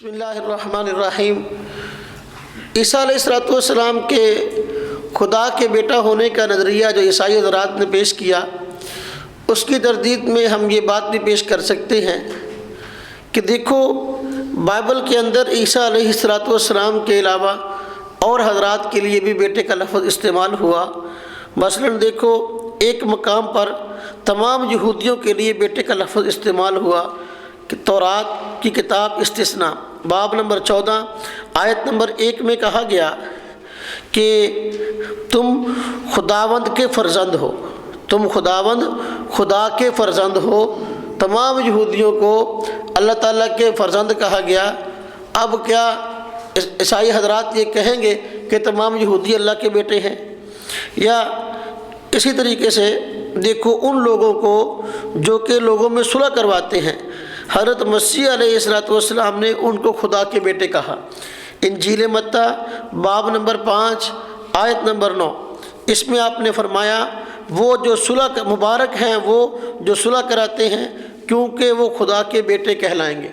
بسم اللہ الرحمن الرحیم۔ عیسیٰ علیہ السلام کے خدا کے بیٹا ہونے کا نظریہ جو عیسائی حضرات نے پیش کیا، اس کی تردید میں ہم یہ بات بھی پیش کر سکتے ہیں کہ دیکھو، بائبل کے اندر عیسیٰ علیہ السلام کے علاوہ اور حضرات کے لیے بھی بیٹے کا لفظ استعمال ہوا۔ مثلاً دیکھو، ایک مقام پر تمام یہودیوں کے لیے بیٹے کا لفظ استعمال ہوا کہ تورات کی کتاب استثناء باب نمبر 14 آیت نمبر 1 میں کہا گیا کہ تم خداوند کے فرزند ہو، تم خداوند خدا کے فرزند ہو۔ تمام یہودیوں کو اللہ تعالیٰ کے فرزند کہا گیا۔ اب کیا عیسائی حضرات یہ کہیں گے کہ تمام یہودی اللہ کے بیٹے ہیں؟ یا اسی طریقے سے دیکھو، ان لوگوں کو جو کہ لوگوں میں صلح کرواتے ہیں، حضرت مسیح علیہ السلام نے ان کو خدا کے بیٹے کہا۔ انجیل متی باب نمبر 5 آیت نمبر 9، اس میں آپ نے فرمایا وہ جو صلح مبارک ہیں وہ جو صلح کراتے ہیں، کیونکہ وہ خدا کے بیٹے کہلائیں گے۔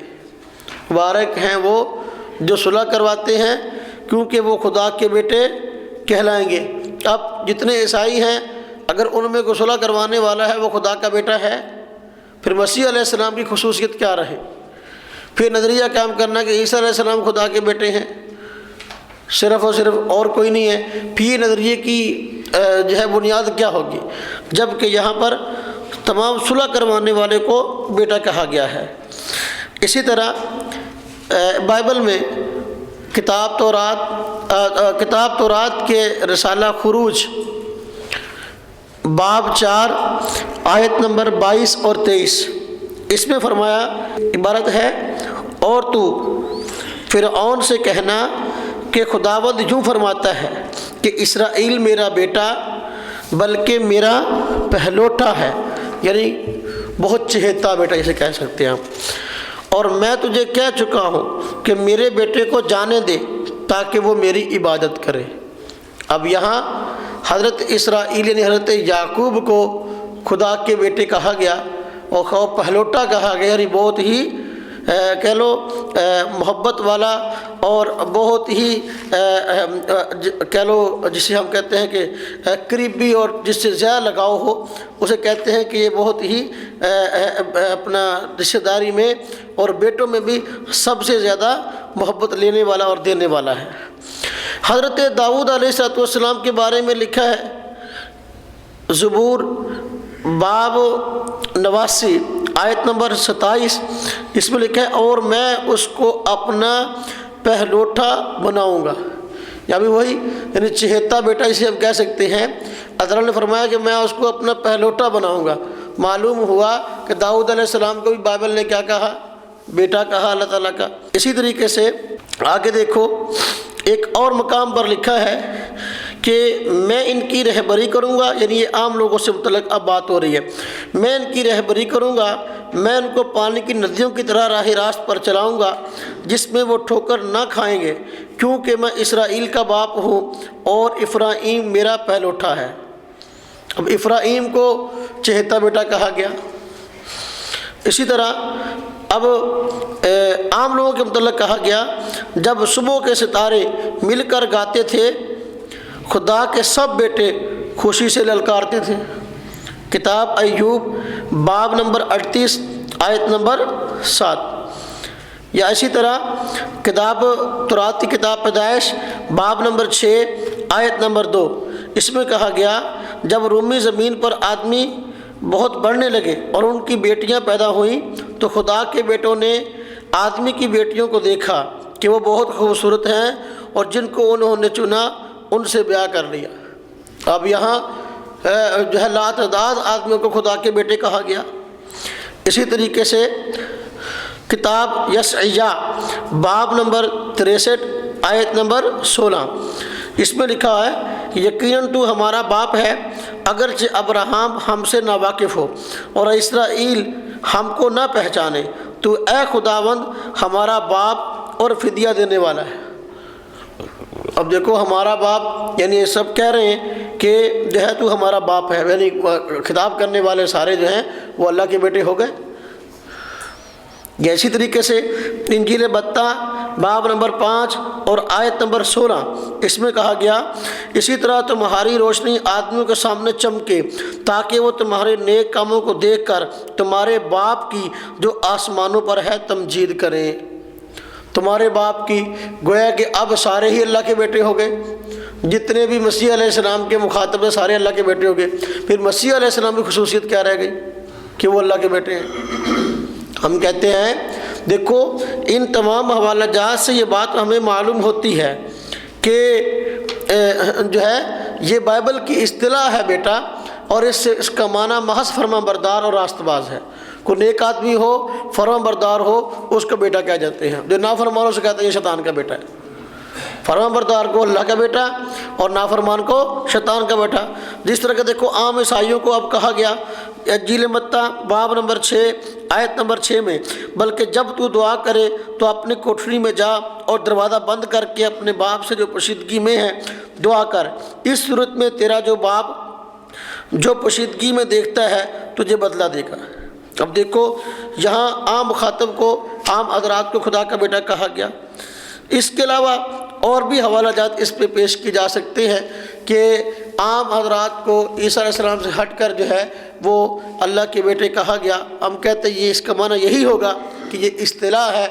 مبارک ہیں وہ جو صلح کرواتے ہیں، کیونکہ وہ خدا کے بیٹے کہلائیں گے۔ اب جتنے عیسائی ہیں، اگر ان میں کوئی صلح کروانے والا ہے وہ خدا کا بیٹا ہے، پھر مسیح علیہ السلام کی خصوصیت کیا رہے؟ پھر نظریہ قائم کرنا کہ عیسیٰ علیہ السلام خدا کے بیٹے ہیں، صرف اور صرف اور کوئی نہیں ہے، پھر نظریے کی جو ہے بنیاد کیا ہوگی؟ جب کہ یہاں پر تمام صلح کروانے والے کو بیٹا کہا گیا ہے۔ اسی طرح بائبل میں کتاب تورات کے رسالہ خروج باب 4 آیت نمبر 22 اور 23، اس میں فرمایا، عبارت ہے، اور تو فرعون سے کہنا کہ خداوند یوں فرماتا ہے کہ اسرائیل میرا بیٹا بلکہ میرا پہلوٹا ہے، یعنی بہت چہیتا بیٹا جسے کہہ سکتے ہیں آپ، اور میں تجھے کہہ چکا ہوں کہ میرے بیٹے کو جانے دے تاکہ وہ میری عبادت کرے۔ اب یہاں حضرت اسرائیل یعنی حضرت یعقوب کو خدا کے بیٹے کہا گیا اور پہلوٹا کہا گیا، یعنی بہت ہی کہہ لو محبت والا اور بہت ہی کہہ لو جسے ہم کہتے ہیں کہ قریبی اور جس سے زیادہ لگاؤ ہو، اسے کہتے ہیں کہ یہ بہت ہی اپنا رشتہ داری میں اور بیٹوں میں بھی سب سے زیادہ محبت لینے والا اور دینے والا ہے۔ حضرت داؤد علیہ السلام کے بارے میں لکھا ہے، زبور باب 89 آیت نمبر 27، اس میں لکھا ہے، اور میں اس کو اپنا پہلوٹا بناؤں گا، یعنی وہی یعنی چہیتا بیٹا اسے ہم کہہ سکتے ہیں۔ اللہ نے فرمایا کہ میں اس کو اپنا پہلوٹا بناؤں گا۔ معلوم ہوا کہ داؤد علیہ السلام کو بھی بائبل نے کیا کہا؟ بیٹا کہا اللہ تعالیٰ کا۔ اسی طریقے سے آگے دیکھو، ایک اور مقام پر لکھا ہے کہ میں ان کی رہبری کروں گا، یعنی یہ عام لوگوں سے متعلق اب بات ہو رہی ہے، میں ان کی رہبری کروں گا، میں ان کو پانی کی ندیوں کی طرح راہ راست پر چلاؤں گا جس میں وہ ٹھوکر نہ کھائیں گے، کیونکہ میں اسرائیل کا باپ ہوں اور افرایم میرا پہلوٹا ہے۔ اب افرایم کو چہیتا بیٹا کہا گیا۔ اسی طرح اب عام لوگوں کے متعلق کہا گیا، جب صبح کے ستارے مل کر گاتے تھے، خدا کے سب بیٹے خوشی سے للکارتے تھے۔ کتاب ایوب باب نمبر 38 آیت نمبر 7، یا اسی طرح کتاب تورات کی کتاب پیدائش باب نمبر 6 آیت نمبر 2، اس میں کہا گیا، جب رومی زمین پر آدمی بہت بڑھنے لگے اور ان کی بیٹیاں پیدا ہوئیں تو خدا کے بیٹوں نے آدمی کی بیٹیوں کو دیکھا کہ وہ بہت خوبصورت ہیں، اور جن کو انہوں نے چنا ان سے بیاہ کر لیا۔ اب یہاں جو ہے لاتعداد آدمیوں کو خدا کے بیٹے کہا گیا۔ اسی طریقے سے کتاب یسعیاہ باب نمبر 63 آیت نمبر 16، اس میں لکھا ہے کہ یقیناً تو ہمارا باپ ہے، اگرچہ ابراہیم ہم سے ناواقف ہو اور اسرائیل ہم کو نہ پہچانے، تو اے خداوند ہمارا باپ اور فدیہ دینے والا ہے۔ اب دیکھو، ہمارا باپ یعنی یہ سب کہہ رہے ہیں کہ جو ہے تو ہمارا باپ ہے، یعنی خطاب کرنے والے سارے جو ہیں وہ اللہ کے بیٹے ہو گئے۔ یا اسی طریقے سے انجیل متی باب نمبر 5 اور آیت نمبر 16، اس میں کہا گیا اسی طرح تمہاری روشنی آدمیوں کے سامنے چمکے تاکہ وہ تمہارے نیک کاموں کو دیکھ کر تمہارے باپ کی جو آسمانوں پر ہے تمجید کریں۔ تمہارے باپ کی، گویا کہ اب سارے ہی اللہ کے بیٹے ہو گئے، جتنے بھی مسیح علیہ السلام کے مخاطب ہیں سارے اللہ کے بیٹے ہو گئے۔ پھر مسیح علیہ السلام کی خصوصیت کیا رہ گئی کہ وہ اللہ کے بیٹے ہیں؟ ہم کہتے ہیں دیکھو ان تمام حوالہ جات سے یہ بات ہمیں معلوم ہوتی ہے کہ جو ہے یہ بائبل کی اصطلاح ہے بیٹا، اور اس کا معنی محض فرما بردار اور راست باز ہے۔ کوئی نیک آدمی ہو، فرما بردار ہو، اس کو بیٹا کہہ جاتے ہیں۔ جو نافرمانوں سے کہتے ہیں یہ شیطان کا بیٹا ہے۔ فرما بردار کو اللہ کا بیٹا اور نافرمان کو شیطان کا بیٹا۔ جس طرح کہ دیکھو عام عیسائیوں کو اب کہا گیا انجیل متی باب نمبر 6 آیت نمبر 6 میں، بلکہ جب تو دعا کرے تو اپنی کوٹھری میں جا اور دروازہ بند کر کے اپنے باپ سے جو پوشیدگی میں ہے دعا کر، اس صورت میں تیرا جو باپ جو پوشیدگی میں دیکھتا ہے تجھے بدلہ دے گا۔ اب دیکھو یہاں عام مخاطب کو، عام حضرات کو خدا کا بیٹا کہا گیا۔ اس کے علاوہ اور بھی حوالہ جات اس پہ پیش کی جا سکتے ہیں کہ عام حضرات کو عیسیٰ علیہ السلام سے ہٹ کر جو ہے وہ اللہ کے بیٹے کہا گیا۔ ہم کہتے ہیں یہ اس کا معنی یہی ہوگا کہ یہ اصطلاح ہے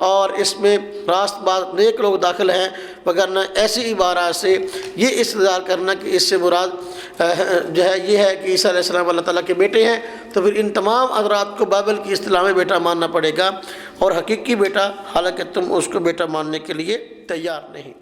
اور اس میں راست باز نیک لوگ داخل ہیں، وگرنہ ایسی عبارات سے یہ استدلال کرنا کہ اس سے مراد جو ہے یہ ہے کہ عیسیٰ علیہ السلام اللہ تعالیٰ کے بیٹے ہیں، تو پھر ان تمام حضرات کو بائبل کی اصطلاح میں بیٹا ماننا پڑے گا، اور حقیقی بیٹا حالانکہ تم اس کو بیٹا ماننے کے لیے تیار نہیں۔